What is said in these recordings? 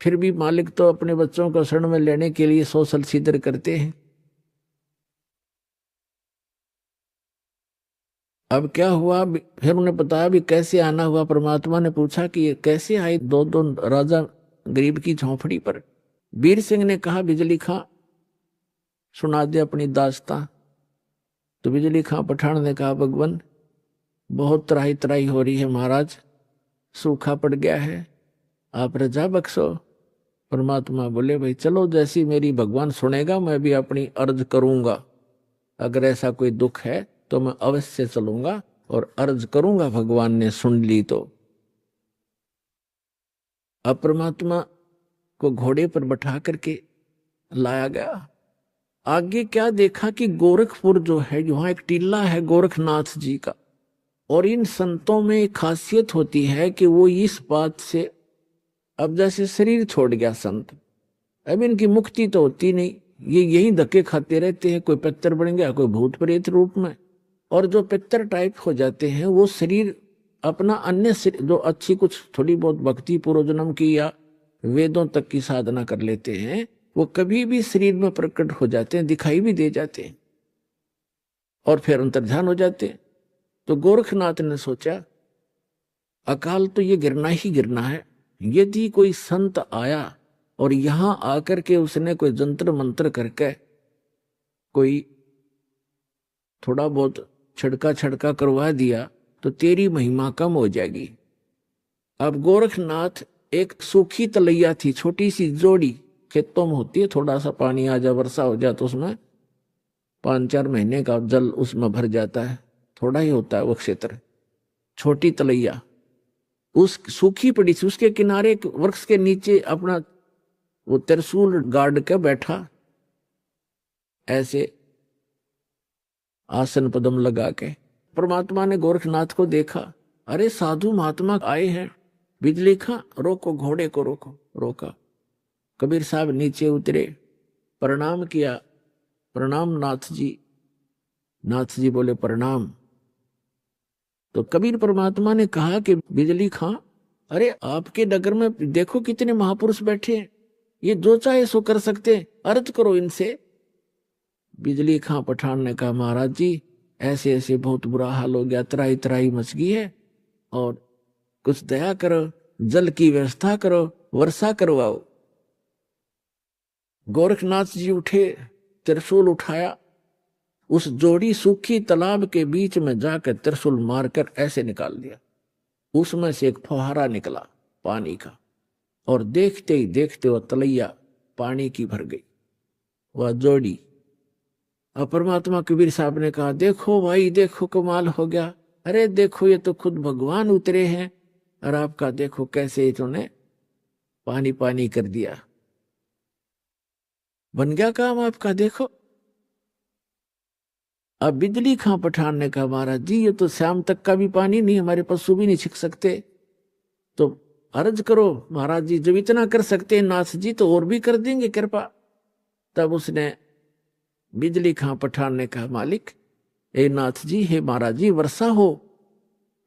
फिर भी मालिक तो अपने बच्चों को शरण में लेने के लिए सोशल सीदर करते हैं। अब क्या हुआ, फिर उन्हें बताया भी कैसे आना हुआ। परमात्मा ने पूछा कि ये कैसे आए दो दो राजा गरीब की झोंपड़ी पर। वीर सिंह ने कहा, बिजली खां सुना दे अपनी दास्तां। तो बिजली खां पठान ने कहा, भगवान बहुत त्राही त्राही हो रही है महाराज, सूखा पड़ गया है, आप रजा बख्शो। परमात्मा बोले, भाई चलो, जैसी मेरी भगवान सुनेगा मैं भी अपनी अर्ज करूंगा। अगर ऐसा कोई दुख है तो मैं अवश्य चलूंगा और अर्ज करूंगा, भगवान ने सुन ली तो। अब परमात्मा को घोड़े पर बैठा करके लाया गया। आगे क्या देखा कि गोरखपुर जो है, यहाँ एक टीला है गोरखनाथ जी का। और इन संतों में एक खासियत होती है कि वो इस बात से, अब जैसे शरीर छोड़ गया संत, अब इनकी मुक्ति तो होती नहीं, ये यही धक्के खाते रहते हैं। कोई पितर बन गया, कोई भूत प्रेत रूप में। और जो पितर टाइप हो जाते हैं वो शरीर अपना अन्य जो अच्छी कुछ थोड़ी बहुत भक्ति पूर्व जन्म की या वेदों तक की साधना कर लेते हैं, वो कभी भी शरीर में प्रकट हो जाते हैं, दिखाई भी दे जाते हैं और फिर अंतर्ध्यान हो जाते हैं। तो गोरखनाथ ने सोचा, अकाल तो ये गिरना ही गिरना है। यदि कोई संत आया और यहां आकर के उसने कोई जंतर मंत्र करके कोई थोड़ा बहुत छिड़का छड़का करवा दिया तो तेरी महिमा कम हो जाएगी। अब गोरखनाथ, एक सूखी तलैया थी, छोटी सी जोड़ी खेतों में होती है, थोड़ा सा पानी आ जा, वर्षा हो जाए तो उसमें 5-4 महीने का जल उसमें भर जाता है, थोड़ा ही होता है वो क्षेत्र। छोटी तलैया उस सूखी पड़ी थी, उसके किनारे एक वृक्ष के नीचे अपना वो त्रिशूल गाड़ के बैठा, ऐसे आसन पदम लगा के। परमात्मा ने गोरखनाथ को देखा, अरे साधु महात्मा आए हैं, बिजली खां रोको, घोड़े को रोको। रोका, कबीर साहब नीचे उतरे, प्रणाम किया, प्रणाम नाथ जी। नाथ जी बोले प्रणाम। तो कबीर परमात्मा ने कहा कि बिजली खां, अरे आपके नगर में देखो कितने महापुरुष बैठे हैं, ये जो चाहे सो कर सकते, अर्ज करो इनसे। बिजली खां पठान ने कहा, महाराज जी ऐसे ऐसे बहुत बुरा हाल हो गया, त्राही त्राही मच गई है, और कुछ दया करो, जल की व्यवस्था करो, वर्षा करवाओ। गोरखनाथ जी उठे, त्रिशूल उठाया, उस जोड़ी सूखी तालाब के बीच में जाकर त्रिशूल मारकर ऐसे निकाल दिया। उसमें से एक फुहारा निकला पानी का, और देखते ही देखते वह तलैया पानी की भर गई, वह जोड़ी। अब परमात्मा कबीर साहब ने कहा, देखो भाई देखो, कमाल हो गया, अरे देखो ये तो खुद भगवान उतरे हैं, और आपका देखो कैसे इन्होंने पानी पानी कर दिया, बन गया काम आपका, देखो। अब बिजली खां पठान ने कहा, महाराज जी ये तो शाम तक का भी पानी नहीं, हमारे पशु भी नहीं छिक सकते, तो अर्ज करो महाराज जी, जब इतना कर सकते हैं नाथ जी तो और भी कर देंगे कृपा। तब उसने, बिजली खां पठान ने कहा, मालिक ए नाथ जी, हे महाराज जी, वर्षा हो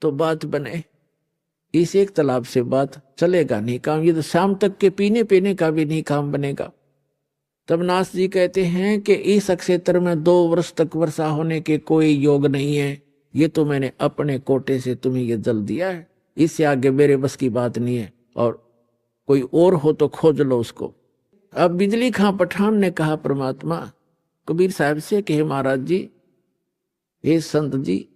तो बात बने, इस एक तालाब से बात चलेगा नहीं काम, ये तो शाम तक के पीने पीने का भी नहीं काम बनेगा। तब नाथ जी कहते हैं कि इस क्षेत्र में 2 वर्ष तक वर्षा होने के कोई योग नहीं है, ये तो मैंने अपने कोटे से तुम्हें ये जल दिया है, इससे आगे मेरे बस की बात नहीं है, और कोई और हो तो खोज लो उसको। अब बिजली खां पठान ने कहा परमात्मा कबीर साहब से कि महाराज जी, हे संत जी,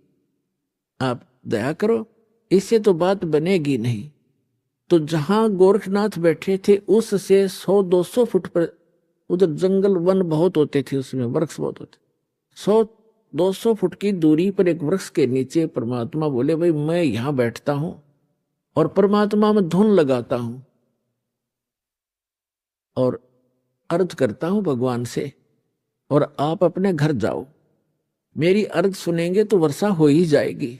आप दया करो, इससे तो बात बनेगी नहीं। तो जहां गोरखनाथ बैठे थे उससे 100-200 फुट पर, उधर जंगल वन बहुत होते थे, उसमें वृक्ष बहुत होते, 100-200 फुट की दूरी पर एक वृक्ष के नीचे परमात्मा बोले, भाई मैं यहां बैठता हूं और परमात्मा में धुन लगाता हूं और अर्ज करता हूं भगवान से, और आप अपने घर जाओ, मेरी अर्ज सुनेंगे तो वर्षा हो ही जाएगी।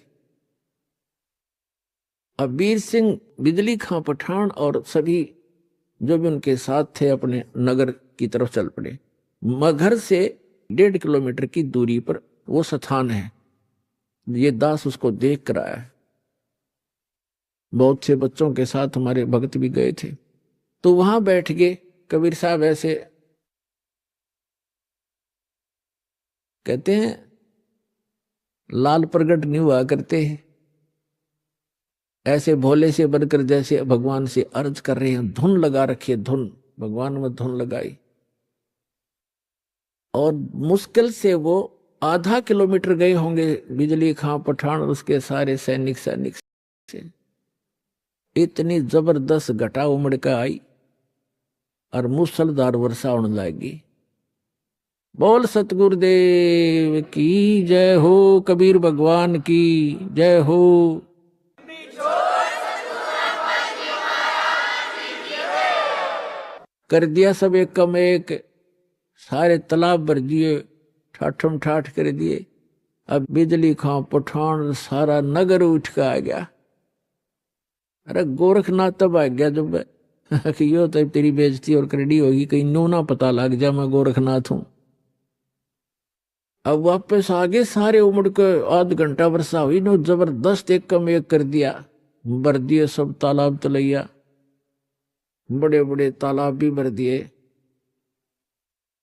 अब वीर सिंह, बिजली खां पठान और सभी जो भी उनके साथ थे अपने नगर की तरफ चल पड़े। मगहर से 1.5 किलोमीटर की दूरी पर वो स्थान है, ये दास उसको देख कर आया है। बहुत से बच्चों के साथ हमारे भक्त भी गए थे। तो वहां बैठ गए। कबीर साहब ऐसे कहते हैं, लाल प्रगट नहीं हुआ करते हैं, ऐसे भोले से बनकर जैसे भगवान से अर्ज कर रहे हैं। धुन लगा रखी है, धुन, भगवान में धुन लगाई, और मुश्किल से वो आधा किलोमीटर गए होंगे। बिजली खां पठान और उसके सारे सैनिक से इतनी जबरदस्त घटा उमड़ कर आई और मूसलधार वर्षा होने लगी। बोल सतगुरुदेव की जय हो, कबीर भगवान की जय हो। कर दिया सब एक कम एक, सारे तालाब भर दिए, ठाठम ठाठ कर दिए। अब बिजली खां पठान सारा नगर उठ के आ गया। अरे गोरखनाथ तब आ गया जब कि यो तो तेरी बेइज्जती और करड़ी होगी, कहीं नो ना पता लग जा मैं गोरखनाथ हूं। अब वापस आगे सारे उमड़ के आध घंटा वर्षा हुई, नो जबरदस्त एक कम एक कर दिया, भर दिए सब तालाब तलैया, बड़े बड़े तालाब भी भर दिए।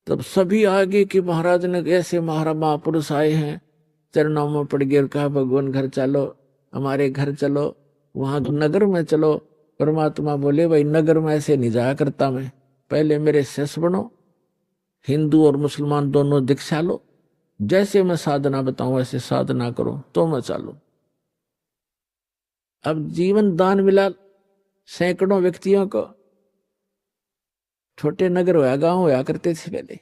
तब सभी आगे कि महाराज ने ऐसे महापुरुष आए हैं, चरणों में पड़ गए और कहा भगवान घर चलो, हमारे घर चलो, वहां नगर में चलो। परमात्मा बोले भाई नगर में ऐसे नहीं जाया करता मैं, पहले मेरे शिष्य बनो, हिंदू और मुसलमान दोनों दीक्षा लो, जैसे मैं साधना बताऊं वैसे साधना करो तो मैं चलूं। अब जीवन दान मिला सैकड़ों व्यक्तियों को। छोटे नगर होया, गांव होया करते थे पहले।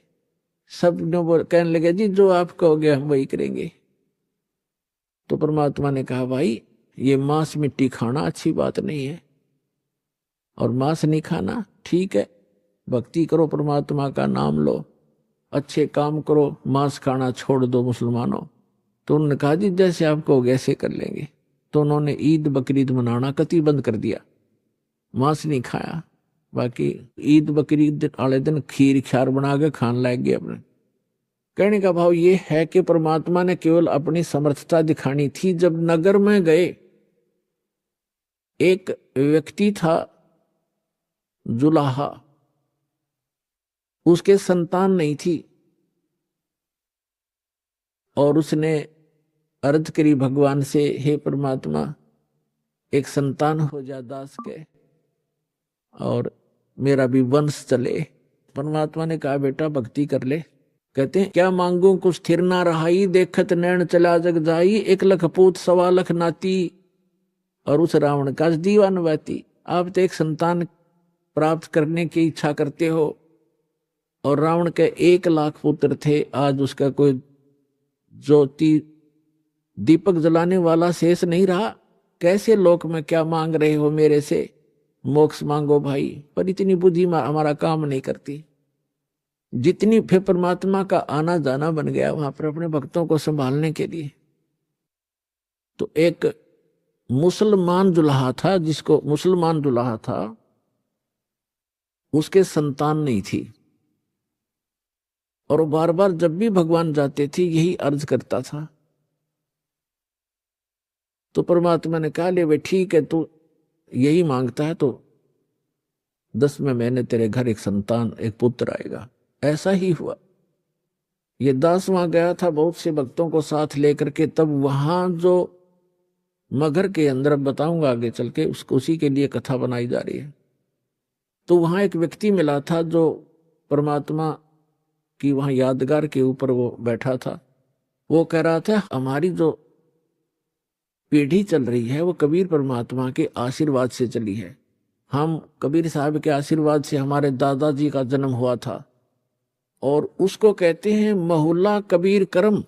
सब कहने लगे जी जो आप कहोगे हम वही करेंगे। तो परमात्मा ने कहा भाई ये मांस मिट्टी खाना अच्छी बात नहीं है, और मांस नहीं खाना ठीक है, भक्ति करो, परमात्मा का नाम लो, अच्छे काम करो, मांस खाना छोड़ दो मुसलमानों। तो उन्होंने कहा जी जैसे आप कहोगे ऐसे कर लेंगे। तो उन्होंने ईद बकरीद मनाना कति बंद कर दिया, मांस नहीं खाया। बाकी ईद बकरीद वाले दिन खीर ख्यार बना के खान लग गए अपने। कहने का भाव ये है कि परमात्मा ने केवल अपनी समर्थता दिखानी थी। जब नगर में गए, एक व्यक्ति था जुलाहा, उसके संतान नहीं थी, और उसने अर्ज करी भगवान से, हे परमात्मा एक संतान हो जा दास के और मेरा भी वंश चले। परमात्मा ने कहा बेटा भक्ति कर ले। कहते हैं क्या मांगू कुछ स्थिर ना रहाई, देखत नैन चला जग जाई, 1 लाख पूत 1.25 लाख नाती, और उस रावण का दीवान बाती। आप तो एक संतान प्राप्त करने की इच्छा करते हो, और रावण के 1 लाख पुत्र थे, आज उसका कोई ज्योति दीपक जलाने वाला शेष नहीं रहा। कैसे लोक में क्या मांग रहे हो मेरे से, मोक्ष मांगो भाई। पर इतनी बुद्धि हमारा काम नहीं करती। जितनी फिर परमात्मा का आना जाना बन गया वहां पर अपने भक्तों को संभालने के लिए। तो एक मुसलमान दुल्हा था, जिसको मुसलमान दुल्हा था, उसके संतान नहीं थी, और वो बार बार जब भी भगवान जाते थे यही अर्ज करता था। तो परमात्मा ने कहा ले भाई ठीक है, तू यही मांगता है तो 10वें महीने तेरे घर एक संतान, एक पुत्र आएगा। ऐसा ही हुआ। ये दास वहां गया था बहुत से भक्तों को साथ लेकर के। तब वहां जो मगर के अंदर, बताऊंगा आगे चल के, उसको उसी के लिए कथा बनाई जा रही है। तो वहां एक व्यक्ति मिला था जो परमात्मा की वहां यादगार के ऊपर वो बैठा था। वो कह रहा था हमारी जो पीढ़ी चल रही है वो कबीर परमात्मा के आशीर्वाद से चली है। हम कबीर साहब के आशीर्वाद से हमारे दादाजी का जन्म हुआ था, और उसको कहते हैं महुल्ला कबीर करम।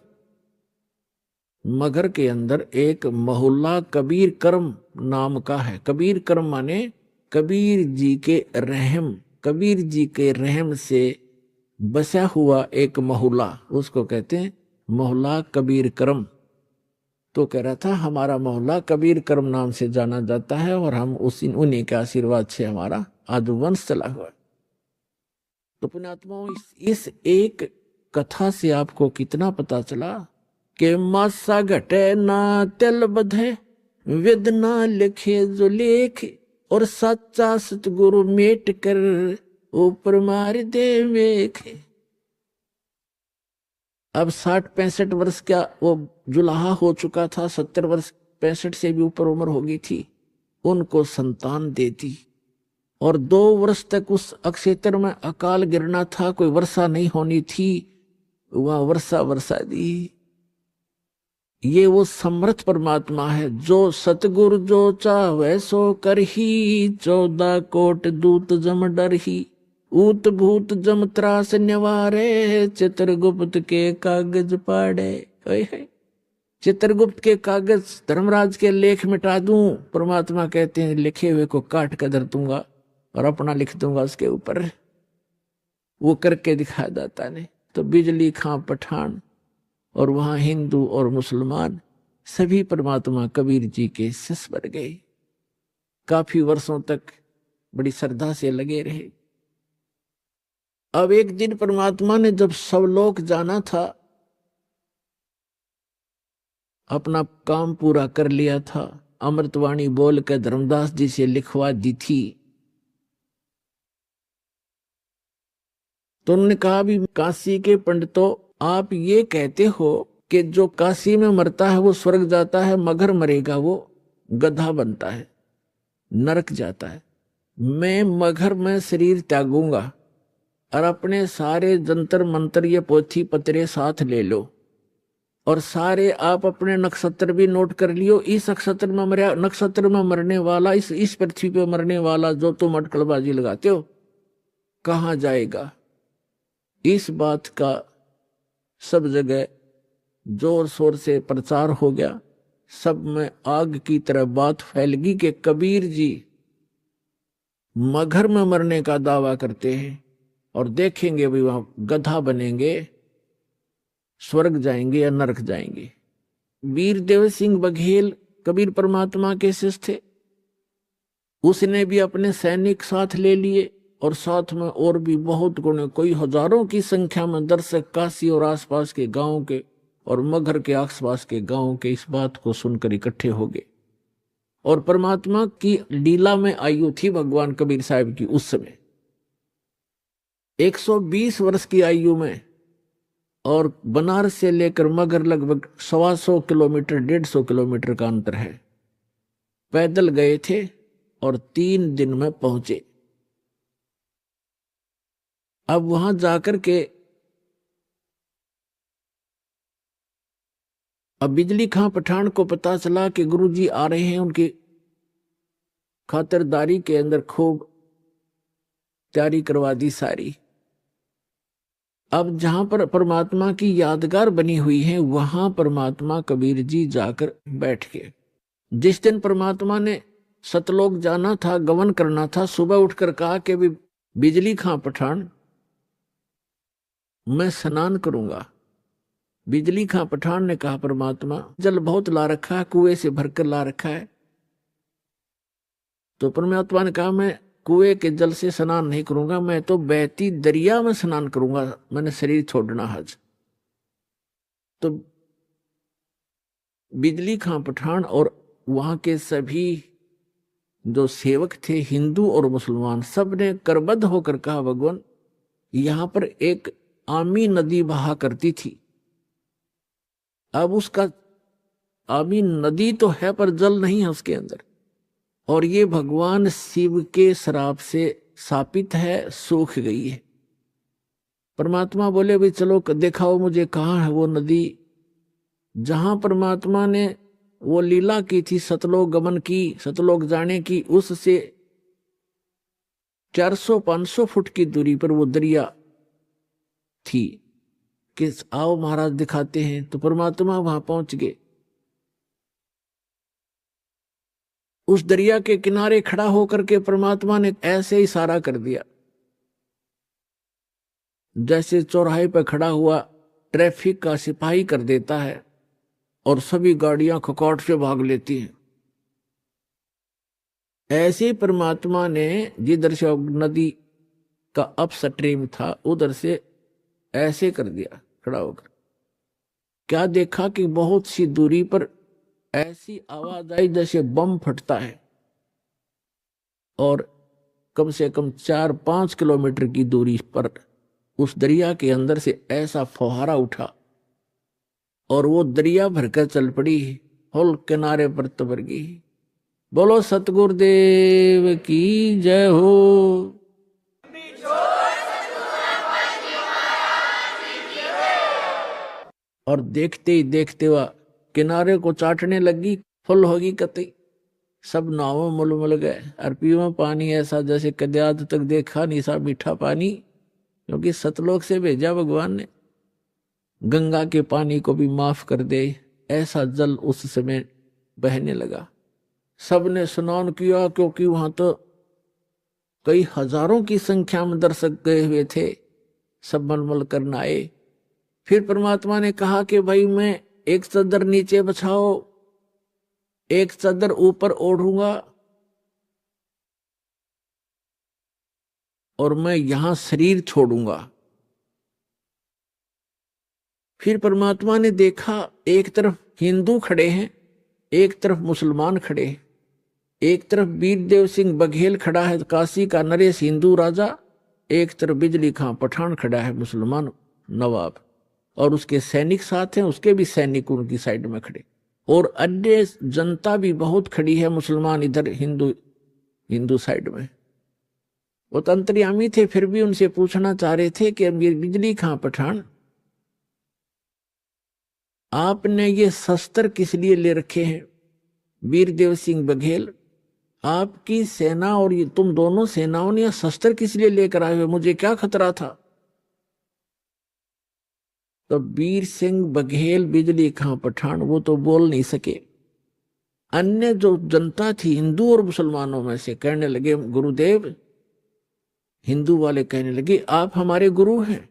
मगर के अंदर एक महुल्ला कबीर करम नाम का है। कबीर करम माने कबीर जी के रहम, कबीर जी के रहम से बसा हुआ एक महुल्ला, उसको कहते हैं मोहल्ला कबीर करम। तो कह रहा था हमारा मोहल्ला कबीर करम नाम से जाना जाता है, और हम उन्हीं के आशीर्वाद से हमारा आजुवंश चला हुआ। तो पुण्यात्माओं, इस एक कथा से आपको कितना पता चला कि मासा घटे ना तिल बधे, विद ना लिखे जो लेख, और सच्चा सतगुरु मेट कर ऊपर मार दे मेखे। अब 60-65 वर्ष का वो जुलाहा हो चुका था, 70 वर्ष 65 से भी ऊपर उम्र हो गई थी। उनको संतान दे दी और 2 वर्ष तक उस अक्षेत्र में अकाल गिरना था, कोई वर्षा नहीं होनी थी, वहां वर्षा दी। ये वो समर्थ परमात्मा है जो सतगुरु जो चाहे सो कर ही, 14 कोट दूत जम डर ही, ऊत भूत जम त्रास निवारे, चित्रगुप्त के कागज पाड़े। चित्रगुप्त के कागज धर्मराज के लेख मिटा दूं, परमात्मा कहते हैं लिखे हुए को काट कर धर दूंगा और अपना लिख दूंगा उसके ऊपर। वो करके दिखा दाता ने। तो बिजली खां पठान और वहां हिंदू और मुसलमान सभी परमात्मा कबीर जी के शिष्य बन गए। काफी वर्षों तक बड़ी श्रद्धा से लगे रहे। अब एक दिन परमात्मा ने जब सब लोग जाना था, अपना काम पूरा कर लिया था, अमृतवाणी बोल कर धर्मदास जी से लिखवा दी थी, तो उन्होंने कहा भी काशी के पंडितों, आप ये कहते हो कि जो काशी में मरता है वो स्वर्ग जाता है, मगर मरेगा वो गधा बनता है, नरक जाता है। मैं मगर में शरीर त्यागूंगा और अपने सारे जंतर मंत्र ये पोथी पत्रे साथ ले लो और सारे आप अपने नक्षत्र भी नोट कर लियो। इस नक्षत्र में मरने वाला, इस पृथ्वी पे मरने वाला जो तुम अटकलबाजी लगाते हो कहाँ जाएगा। इस बात का सब जगह जोर शोर से प्रचार हो गया। सब में आग की तरह बात फैल गई कि कबीर जी मगर में मरने का दावा करते हैं और देखेंगे भी वहां गधा बनेंगे, स्वर्ग जाएंगे या नरक जाएंगे। वीरदेव सिंह बघेल कबीर परमात्मा के शिष्य थे। उसने भी अपने सैनिक साथ ले लिए और साथ में और भी बहुत गुणे, कोई हजारों की संख्या में दर्शक काशी और आसपास के गांवों के और मगर के आसपास के गांवों के इस बात को सुनकर इकट्ठे हो गए। और परमात्मा की लीला में आयु थी भगवान कबीर साहब की उस समय 120 वर्ष की आयु में, और बनारस से लेकर मगर लगभग 125 किलोमीटर 150 किलोमीटर का अंतर है। पैदल गए थे और 3 दिन में पहुंचे। अब वहां जाकर के अब बिजली खां पठान को पता चला कि गुरुजी आ रहे हैं, उनकी खातिरदारी के अंदर खूब तैयारी करवा दी सारी। अब जहां पर परमात्मा की यादगार बनी हुई है वहां परमात्मा कबीर जी जाकर बैठ गए। जिस दिन परमात्मा ने सतलोक जाना था, गमन करना था, सुबह उठकर कहा कि भी बिजली खां पठान मैं स्नान करूंगा। बिजली खां पठान ने कहा परमात्मा जल बहुत ला रखा है, कुएं से भरकर ला रखा है। तो परमात्मा ने कहा मैं कुएं के जल से स्नान नहीं करूंगा, मैं तो बहती दरिया में स्नान करूंगा, मैंने शरीर छोड़ना हज। तो बिजली खां पठान और वहां के सभी जो सेवक थे हिंदू और मुसलमान सब ने करबद्ध होकर कहा भगवान यहां पर एक आमी नदी बहा करती थी, अब उसका आमी नदी तो है पर जल नहीं है उसके अंदर, और ये भगवान शिव के श्राप से शापित है, सूख गई है। परमात्मा बोले भाई चलो दिखाओ मुझे कहाँ है वो नदी। जहां परमात्मा ने वो लीला की थी, सतलोक गमन की, सतलोक जाने की, उससे 400-500 फुट की दूरी पर वो दरिया थी कि आओ महाराज दिखाते हैं। तो परमात्मा वहां पहुंच गए। उस दरिया के किनारे खड़ा होकर के परमात्मा ने ऐसे इशारा कर दिया जैसे चौराहे पर खड़ा हुआ ट्रैफिक का सिपाही कर देता है और सभी गाड़ियां खकौट से भाग लेती हैं। ऐसे परमात्मा ने जिधर से नदी का अपस्ट्रीम था उधर से ऐसे कर दिया खड़ा होकर। क्या देखा कि बहुत सी दूरी पर ऐसी आवाज आई जैसे बम फटता है। और कम से कम 4-5 किलोमीटर की दूरी पर उस दरिया के अंदर से ऐसा फुहारा उठा और वो दरिया भरकर चल पड़ी, होल किनारे पर तबर गई। बोलो सतगुरुदेव की जय हो। और देखते ही देखते हुआ किनारे को चाटने लगी, फुल होगी कतई। सब नावों मुलमुल गए और पीवा पानी ऐसा जैसे कदे आज तक देखा नहीं, सा मीठा पानी, क्योंकि सतलोक से भेजा भगवान ने। गंगा के पानी को भी माफ कर दे, ऐसा जल उस समय बहने लगा। सबने स्नान किया, क्योंकि वहां तो कई हजारों की संख्या में दर्शक गए हुए थे। सब मलमल करना आए। फिर परमात्मा ने कहा कि भाई मैं एक चादर नीचे बछाओ, एक चादर ऊपर ओढ़ूंगा और मैं यहां शरीर छोड़ूंगा। फिर परमात्मा ने देखा एक तरफ हिंदू खड़े हैं, एक तरफ मुसलमान खड़े हैं। एक तरफ वीरदेव सिंह बघेल खड़ा है, काशी का नरेश हिंदू राजा। एक तरफ बिजली खां पठान खड़ा है, मुसलमान नवाब, और उसके सैनिक साथ हैं, उसके भी सैनिक उनकी साइड में खड़े। और अन्य जनता भी बहुत खड़ी है, मुसलमान इधर, हिंदू साइड में। वो तो अंतर्यामी थे, फिर भी उनसे पूछना चाह रहे थे कि बिजली खां पठान, आपने ये शस्त्र किस लिए ले रखे हैं? वीरदेव सिंह बघेल, आपकी सेना और ये तुम दोनों सेनाओं ने शस्त्र किस लिए लेकर आए हुए? मुझे क्या खतरा था? तो वीर सिंह बघेल, बिजली खां पठान, वो तो बोल नहीं सके। अन्य जो जनता थी हिंदू और मुसलमानों में से, कहने लगे गुरुदेव, हिंदू वाले कहने लगे आप हमारे गुरु हैं,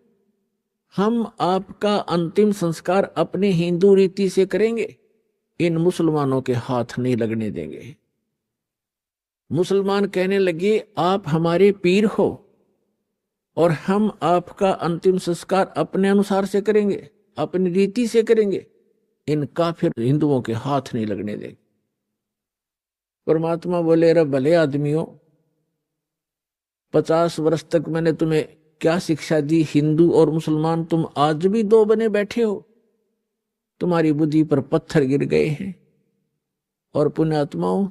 हम आपका अंतिम संस्कार अपने हिंदू रीति से करेंगे, इन मुसलमानों के हाथ नहीं लगने देंगे। मुसलमान कहने लगे आप हमारे पीर हो और हम आपका अंतिम संस्कार अपने अनुसार से करेंगे, अपनी रीति से करेंगे, इन काफिर हिंदुओं के हाथ नहीं लगने देंगे। परमात्मा बोले रे भले आदमियों, 50 वर्ष तक मैंने तुम्हें क्या शिक्षा दी? हिंदू और मुसलमान तुम आज भी दो बने बैठे हो, तुम्हारी बुद्धि पर पत्थर गिर गए हैं। और पुण्यात्माओं,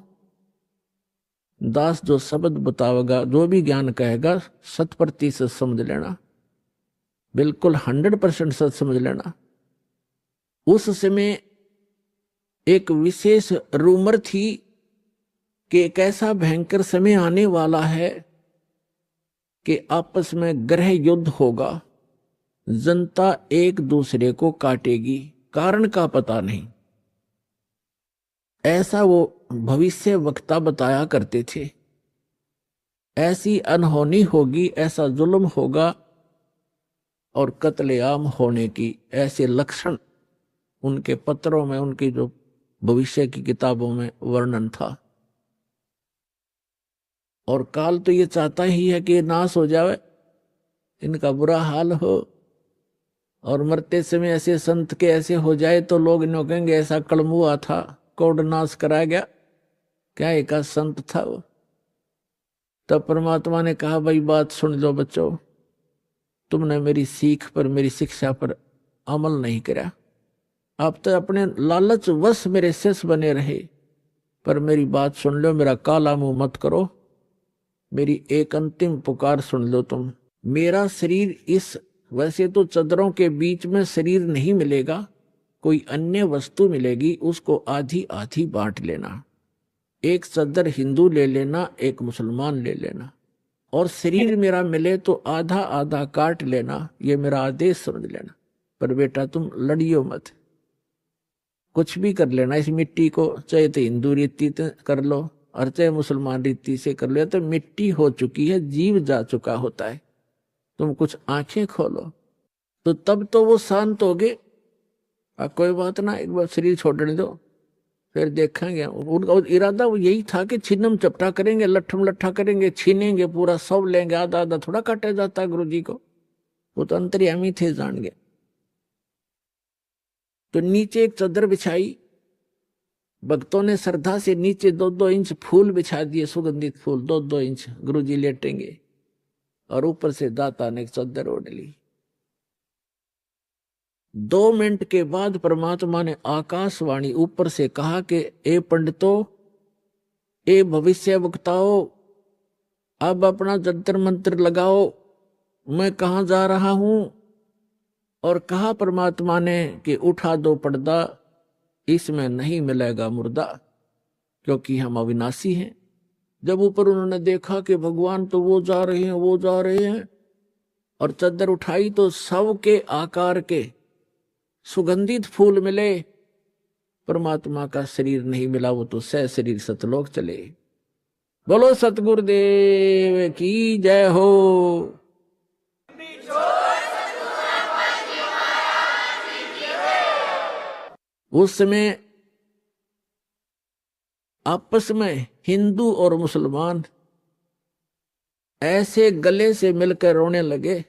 दास जो शब्द बतावेगा, जो भी ज्ञान कहेगा, 100% समझ लेना, बिल्कुल 100% सच समझ लेना। उस समय एक विशेष रूमर थी कि एक ऐसा भयंकर समय आने वाला है कि आपस में ग्रह युद्ध होगा, जनता एक दूसरे को काटेगी, कारण का पता नहीं। ऐसा वो भविष्य वक्ता बताया करते थे। ऐसी अनहोनी होगी, ऐसा जुल्म होगा और कत्लेआम होने की ऐसे लक्षण उनके पत्रों में, उनकी जो भविष्य की किताबों में वर्णन था। और काल तो ये चाहता ही है कि नाश हो जावे, इनका बुरा हाल हो, और मरते समय ऐसे संत के ऐसे हो जाए तो लोग इन्हों कहेंगे ऐसा कलम हुआ था, कोड नाश करा गया, क्या एक संत था वो। तब परमात्मा ने कहा भाई बात सुन लो बच्चों, तुमने मेरी सीख पर, मेरी शिक्षा पर अमल नहीं करा, आप तो अपने लालच वश मेरे शिष्य बने रहे, पर मेरी बात सुन लो, मेरा काला मुंह मत करो, मेरी एक अंतिम पुकार सुन लो तुम। मेरा शरीर इस, वैसे तो चदरों के बीच में शरीर नहीं मिलेगा, कोई अन्य वस्तु मिलेगी, उसको आधी आधी बांट लेना, एक चदर हिंदू ले लेना, एक मुसलमान ले लेना, और शरीर मेरा मिले तो आधा आधा काट लेना, ये मेरा आदेश समझ लेना। पर बेटा तुम लड़ियो मत, कुछ भी कर लेना इस मिट्टी को, चाहे तो हिंदू रीति कर लो और चाहे मुसलमान रीति से कर लो, तो मिट्टी हो चुकी है, जीव जा चुका होता है, तुम कुछ आंखें खोलो। तो तब तो वो शांत हो गए, कोई बात ना, एक बार शरीर छोड़ने दो, फिर देखेंगे। उनका इरादा वो यही था कि छिन्नम चपटा करेंगे, लट्ठम लट्ठा करेंगे, छीनेंगे, पूरा सब लेंगे, आधा आधा थोड़ा काटा जाता गुरु जी को, वो तो अंतर्यामी थे, जान गए। तो नीचे एक चादर बिछाई, भक्तों ने श्रद्धा से नीचे 2-2 इंच फूल बिछा दिए, सुगंधित फूल 2-2 इंच। गुरुजी लेटेंगे और ऊपर से दाता ने एक चादर ओढ़ ली। 2 मिनट के बाद परमात्मा ने आकाशवाणी ऊपर से कहा कि ए पंडितों, ए भविष्य वक्ताओं, अब अपना जंतर मंत्र लगाओ, मैं कहाँ जा रहा हूं। और कहा परमात्मा ने कि उठा दो पर्दा, इसमें नहीं मिलेगा मुर्दा, क्योंकि हम अविनाशी हैं। जब ऊपर उन्होंने देखा कि भगवान तो वो जा रहे हैं, वो जा रहे हैं, और चादर उठाई तो सब के आकार के सुगंधित फूल मिले, परमात्मा का शरीर नहीं मिला, वो तो सह शरीर सतलोक चले। बोलो सतगुरुदेव की जय हो। उस समय आपस में हिंदू और मुसलमान ऐसे गले से मिलकर रोने लगे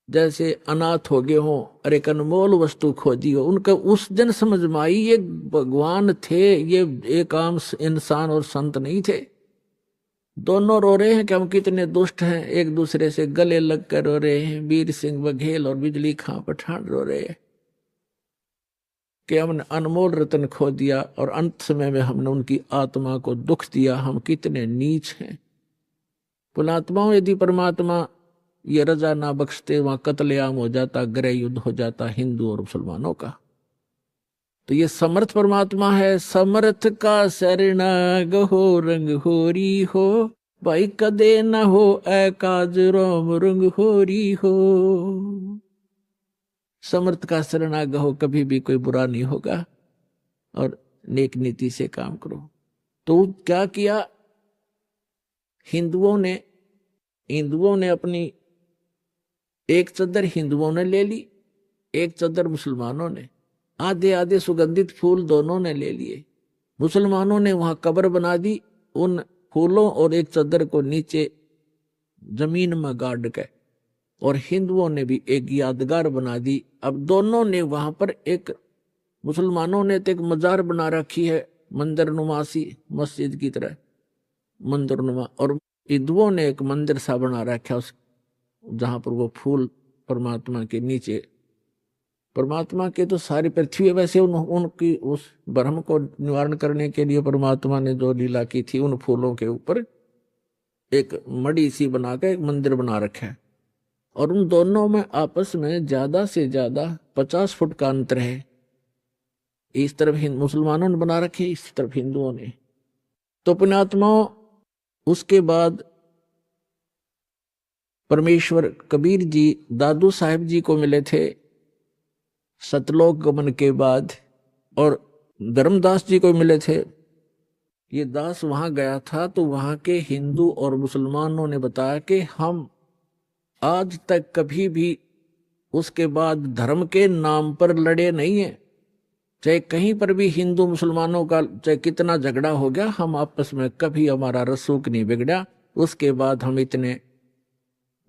जैसे अनाथ हो गए हों और एक अनमोल वस्तु खोजी हो। उनका उस दिन समझ में आई ये भगवान थे, ये एक आम इंसान और संत नहीं थे। दोनों रो रहे हैं कि हम कितने दुष्ट हैं, एक दूसरे से गले लगकर रो रहे हैं। वीर सिंह बघेल और बिजली खां पठान रो रहे हैं कि हमने अनमोल रतन खो दिया और अंत समय में हमने उनकी आत्मा को दुख दिया, हम कितने नीच हैं। पुणात्माओं, यदि परमात्मा ये रजा ना बख्शते, वहां कत्लेआम हो जाता, गृह युद्ध हो जाता हिंदू और मुसलमानों का। तो ये समर्थ परमात्मा है। समर्थ का शरणाग हो, रंग होरी हो, भाई कदे न हो एकाज रोम रंग होरी हो। समर्थ का शरणाग हो, कभी भी कोई बुरा नहीं होगा और नेक नीति से काम करो। तो क्या किया हिंदुओं ने अपनी एक चादर हिंदुओं ने ले ली, एक चादर मुसलमानों ने, आधे आधे सुगंधित फूल दोनों ने ले लिए। मुसलमानों ने वहां कब्र बना दी उन फूलों और एक चादर को नीचे जमीन में गाड़ के, और हिंदुओं ने भी एक यादगार बना दी। अब दोनों ने वहां पर एक, मुसलमानों ने तो एक मजार बना रखी है मंदिर नुमासी, मस्जिद की तरह मंदिर नुमा, और हिंदुओं ने एक मंदिर सा बना रखा उस जहां पर वो फूल परमात्मा के नीचे, परमात्मा के तो सारी पृथ्वी है। वैसे उनकी उस भ्रम को निवारण करने के लिए परमात्मा ने जो लीला की थी, उन फूलों के ऊपर एक मड़ी सी बनाकर एक मंदिर बना रखा है। और उन दोनों में आपस में ज्यादा से ज्यादा 50 फुट का अंतर है। इस तरफ मुसलमानों ने बना रखे, इस तरफ हिंदुओं ने। तो पुण्यात्माओं, उसके बाद परमेश्वर कबीर जी दादू साहेब जी को मिले थे सतलोक गमन के बाद, और धर्मदास जी को मिले थे। ये दास वहां गया था तो वहां के हिंदू और मुसलमानों ने बताया कि हम आज तक कभी भी उसके बाद धर्म के नाम पर लड़े नहीं है। चाहे कहीं पर भी हिंदू मुसलमानों का चाहे कितना झगड़ा हो गया, हम आपस में कभी हमारा रसूख नहीं बिगड़ा। उसके बाद हम इतने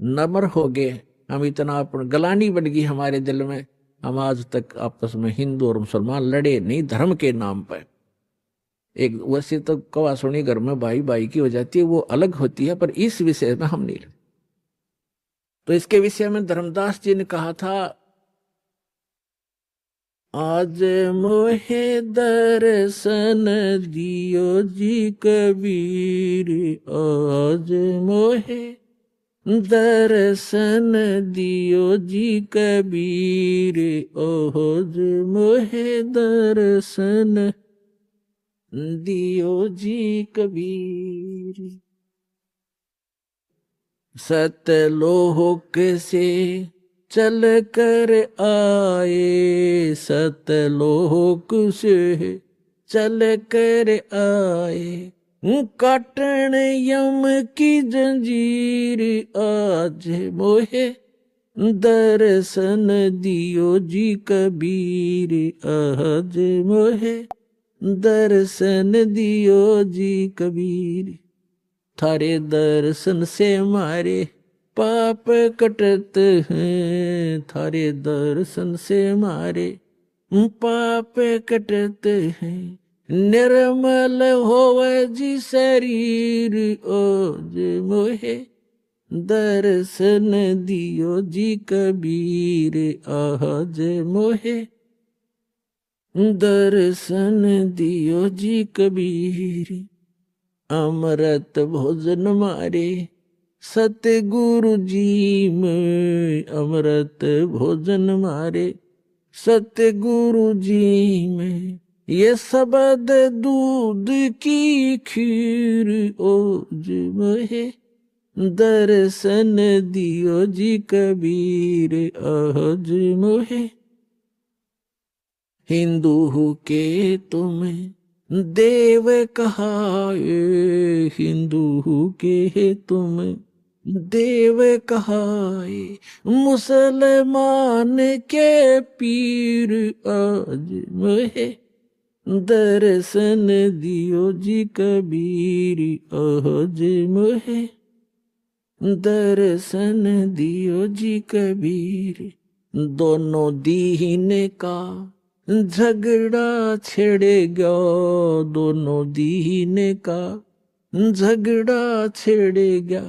नम्र हो गए, हम इतना गलानी बन गई हमारे दिल में, हम आज तक आपस में हिंदू और मुसलमान लड़े नहीं धर्म के नाम पर। एक वैसे तो कवा सुनी घर में भाई भाई की हो जाती है, वो अलग होती है, पर इस विषय में हम नहीं लड़े। तो इसके विषय में धर्मदास जी ने कहा था, आज मोहे दर्शन दियो जी कबीर, आज मोहे दर्शन दियो जी कबीर, आज मोहे दर्शन दियो जी कबीर। सतलोक से चल कर आए, सतलोक से चल कर आए, काटन यम की जंजीर, आज मोहे दर्शन दियो जी कबीर, आज मोहे दर्शन दियो जी कबीर। थारे दर्शन से मारे पाप कटत हैं, थारे दर्शन से मारे पाप कटत हैं, निर्मल होवे जी शरीर ओज मोहे, दर्शन दियो जी कबीर आज मोहे, दर्शन दियो जी कबीर। अमृत भोजन मारे सतगुरु जी में, अमृत भोजन मारे सतगुरु जी में, ये शब्द दूध की खीर ओज मोहे, दर्शन दियो जी कबीर आज मोहे। हिंदू के तुम देव कहाए, हिंदू के तुम देव कहाए, मुसलमान के पीर आज मोहे, दर्शन दियो जी कबीर आज मोहे, दर्शन दियो जी कबीर। दोनों दीन का झगड़ा छेड़ेगा, दोनों दीन का झगड़ा छेड़ेगा,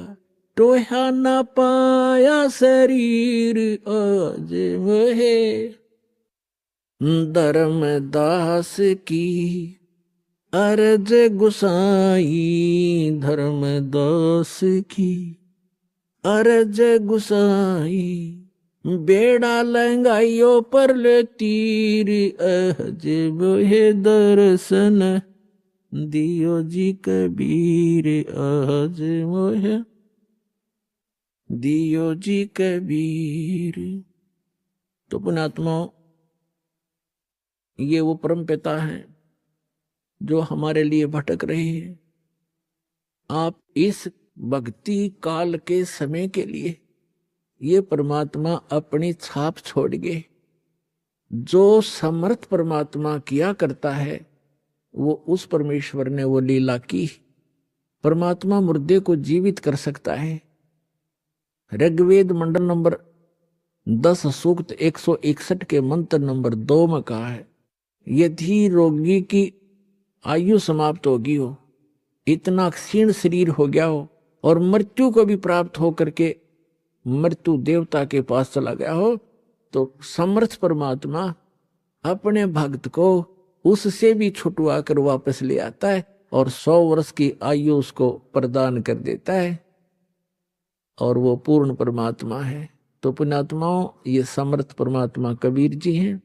टोहा ना पाया शरीर आज मोहे, धर्मदास की अर्ज गुसाई, धर्मदास की अर्ज गुसाई, बेड़ा लंगाइयो पर ले तीर आज मोहे, दर्शन दियो जी कबीर आज मोहे, दियो जी कबीर। तो पुण्यात्मा, ये वो परम पिता है जो हमारे लिए भटक रहे हैं। आप इस भक्ति काल के समय के लिए ये परमात्मा अपनी छाप छोड़ गए। जो समर्थ परमात्मा किया करता है वो उस परमेश्वर ने वो लीला की। परमात्मा मुर्दे को जीवित कर सकता है। ऋग्वेद मंडल नंबर 10 सूक्त 161 के मंत्र नंबर 2 में कहा है, यदि रोगी की आयु समाप्त होगी हो, इतना क्षीण शरीर हो गया हो और मृत्यु को भी प्राप्त होकर के मृत्यु देवता के पास चला गया हो, तो समर्थ परमात्मा अपने भक्त को उससे भी छुटवा कर वापस ले आता है और 100 वर्ष की आयु उसको प्रदान कर देता है, और वो पूर्ण परमात्मा है। तो पुण्यात्माओं, ये समर्थ परमात्मा कबीर जी हैं।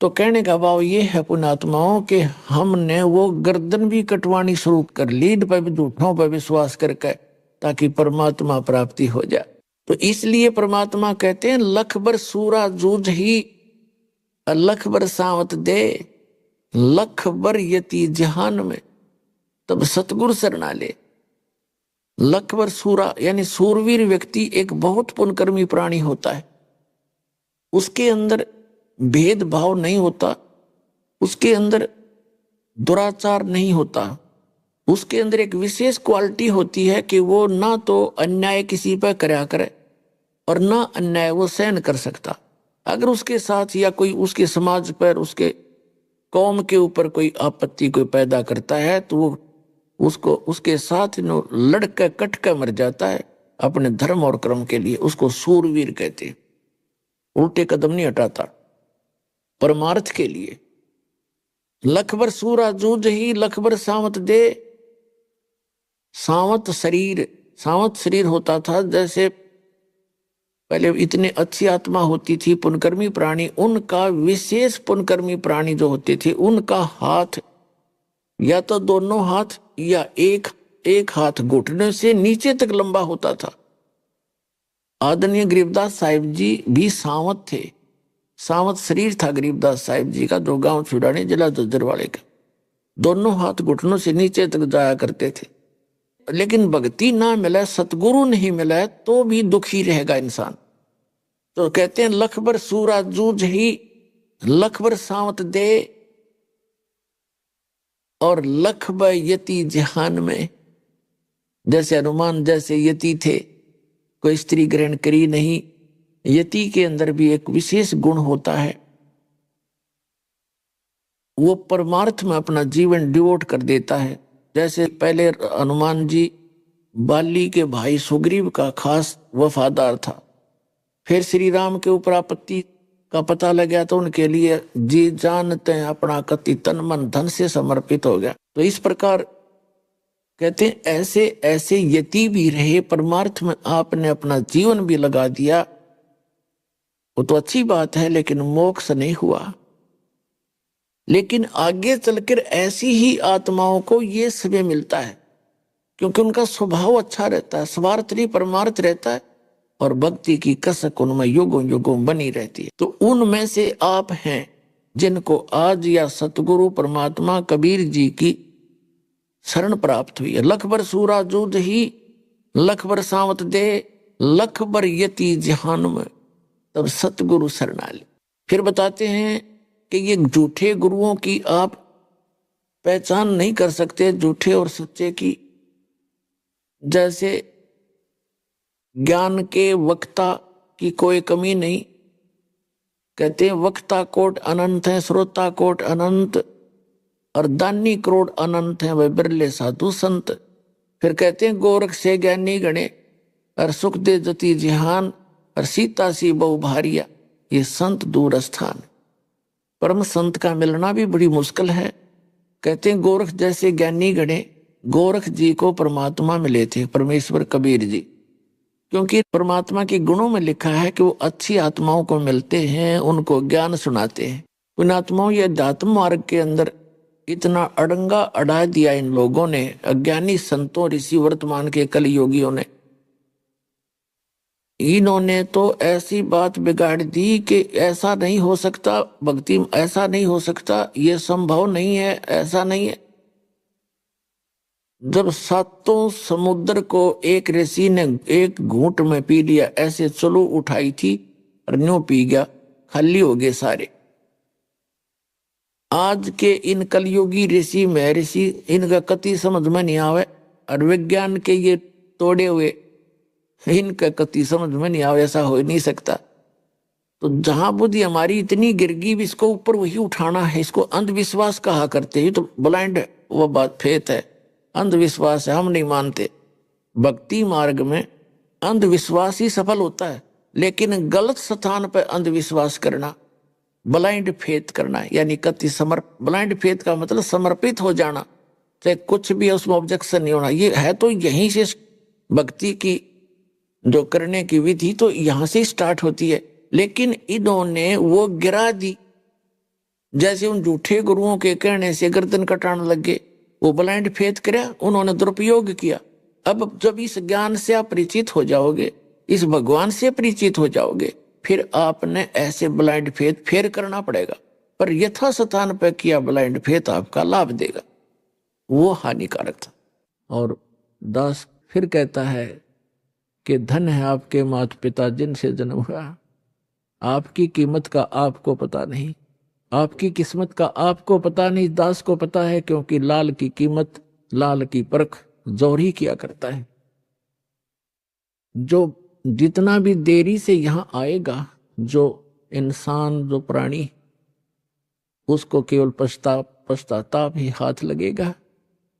तो कहने का भाव ये है पुण्यात्माओं कि हमने वो गर्दन भी कटवानी शुरू कर ली, पर भी झूठों पर विश्वास करके, ताकि परमात्मा प्राप्ति हो जाए। तो इसलिए परमात्मा कहते हैं, लख बर सूरा जूझ ही लख बर सावत दे, लख बर यति जहान में तब सतगुरु शरणा ले। लख बर सूरा यानी सूरवीर व्यक्ति एक बहुत पुण्यकर्मी प्राणी होता है। उसके अंदर भेदभाव नहीं होता, उसके अंदर दुराचार नहीं होता, उसके अंदर एक विशेष क्वालिटी होती है कि वो ना तो अन्याय किसी पर करया करे और ना अन्याय वो सहन कर सकता। अगर उसके साथ या कोई उसके समाज पर, उसके कौम के ऊपर कोई आपत्ति कोई पैदा करता है तो वो उसको उसके साथ लड़कर कटकर मर जाता है अपने धर्म और कर्म के लिए। उसको सूरवीर कहते, उल्टे कदम नहीं हटाता परमार्थ के लिए। लखबर सूरा जूझ ही लखबर सावत दे। सावत शरीर होता था, जैसे पहले इतने अच्छी आत्मा होती थी पुण्यकर्मी प्राणी, उनका विशेष पुण्यकर्मी प्राणी जो होते थे उनका हाथ या तो दोनों हाथ या एक हाथ घुटने से नीचे तक लंबा होता था। आदरणीय गरीबदास साहिब जी भी सावत थे। सावत शरीर था गरीबदास साहिब जी का, जो गांव छुड़ाने जिला दद्दर वाले का। दोनों हाथ घुटनों से नीचे तक जाया करते थे। लेकिन भक्ति ना मिला, सतगुरु नहीं मिला तो भी दुखी रहेगा इंसान। तो कहते हैं लखबर सूरा जूझ ही लखबर सावत दे और लखब यति जहान में। जैसे हनुमान जैसे यति थे, कोई स्त्री ग्रहण करी नहीं। यति के अंदर भी एक विशेष गुण होता है, वो परमार्थ में अपना जीवन डिवोट कर देता है। जैसे पहले हनुमान जी बाली के भाई सुग्रीव का खास वफादार था, फिर श्री राम के ऊपर आपत्ति का पता लग गया तो उनके लिए जी जानते हैं अपना कति तन मन धन से समर्पित हो गया। तो इस प्रकार कहते हैं ऐसे ऐसे यति भी रहे, परमार्थ में आपने अपना जीवन भी लगा दिया, वो तो अच्छी बात है, लेकिन मोक्ष नहीं हुआ। लेकिन आगे चलकर ऐसी ही आत्माओं को ये समय मिलता है, क्योंकि उनका स्वभाव अच्छा रहता है, स्वार्थ नहीं परमार्थ रहता है, और भक्ति की कसक उनमें युगों युगों बनी रहती है। तो उनमें से आप हैं जिनको आज या सतगुरु परमात्मा कबीर जी की शरण प्राप्त हुई है। लख बर सूरा जूझ ही लख बर सावत दे, लख बर यति जहान में तब सतगुरु शरणाले। फिर बताते हैं कि ये झूठे गुरुओं की आप पहचान नहीं कर सकते, झूठे और सच्चे की। जैसे ज्ञान के वक्ता की कोई कमी नहीं, कहते हैं वक्ता कोट अनंत है, श्रोता कोट अनंत, और दानी करोड़ अनंत है, वह बिरले साधु संत। फिर कहते हैं गोरख से ज्ञानी गणे, और सुख दे जति जिहान, और सीता सी बहु भारिया, ये संत दूर स्थान। परम संत का मिलना भी बड़ी मुश्किल है। कहते हैं गोरख जैसे ज्ञानी गणे, गोरख जी को परमात्मा मिले थे, परमेश्वर कबीर जी, क्योंकि परमात्मा के गुणों में लिखा है कि वो अच्छी आत्माओं को मिलते हैं, उनको ज्ञान सुनाते हैं। उन आत्माओं या अध्यात्म मार्ग के अंदर इतना अड़ंगा अड़ा दिया इन लोगों ने, अज्ञानी संतों ऋषि वर्तमान के कलयुगियों ने। इन्होंने तो ऐसी बात बिगाड़ दी कि ऐसा नहीं हो सकता, भक्ति ऐसा नहीं हो सकता, ये संभव नहीं है, ऐसा नहीं है। जब सातों समुद्र को एक ऋषि ने एक घूंट में पी लिया, ऐसे चलो उठाई थी और न्यों पी गया, खाली हो गए सारे। आज के इन कलयुगी ऋषि महर्षि इनका कति समझ में नहीं आवे, और विज्ञान के ये तोड़े हुए इनका कति समझ में नहीं आवे, ऐसा हो ही नहीं सकता। तो जहां बुद्धि हमारी इतनी गिर गई, इसको ऊपर वही उठाना है, इसको अंधविश्वास कहा करते हैं। तो ब्लाइंड वो बात फेथ है, अंधविश्वास है, हम नहीं मानते। भक्ति मार्ग में अंधविश्वास ही सफल होता है, लेकिन गलत स्थान पर अंधविश्वास करना, ब्लाइंड फेथ करना, यानी कति ब्लाइंड फेथ का मतलब समर्पित हो जाना, चाहे कुछ भी है उसमें ऑब्जेक्शन नहीं होना। ये है तो यहीं से भक्ति की जो करने की विधि तो यहां से स्टार्ट होती है, लेकिन इन्होंने वो गिरा दी। जैसे उन झूठे गुरुओं के कहने से गर्दन कटाने लगे, वो ब्लाइंड फेथ किया, उन्होंने दुरुपयोग किया। अब जब इस ज्ञान से आप परिचित हो जाओगे, इस भगवान से परिचित हो जाओगे, फिर आपने ऐसे ब्लाइंड फेथ फेर करना पड़ेगा। पर यथा स्थान पर किया ब्लाइंड फेथ आपका लाभ देगा, वो हानिकारक था। और दास फिर कहता है कि धन है आपके माता पिता जिनसे जन्म हुआ, आपकी कीमत का आपको पता नहीं, आपकी किस्मत का आपको पता नहीं, दास को पता है, क्योंकि लाल की कीमत, लाल की परख जोहरी किया करता है। जो जितना भी देरी से यहां आएगा, जो इंसान, जो प्राणी, उसको केवल पश्चाताप ही हाथ लगेगा।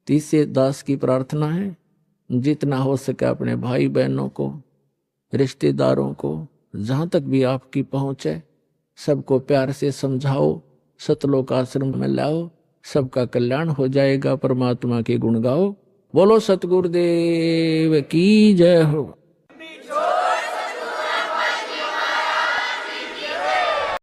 तीसरे दास की प्रार्थना है, जितना हो सके अपने भाई बहनों को, रिश्तेदारों को, जहां तक भी आपकी पहुंच है, सबको प्यार से समझाओ, सतलोक आश्रम में लाओ, सबका कल्याण हो जाएगा। परमात्मा के गुण गाओ। बोलो सतगुरुदेव की जय हो।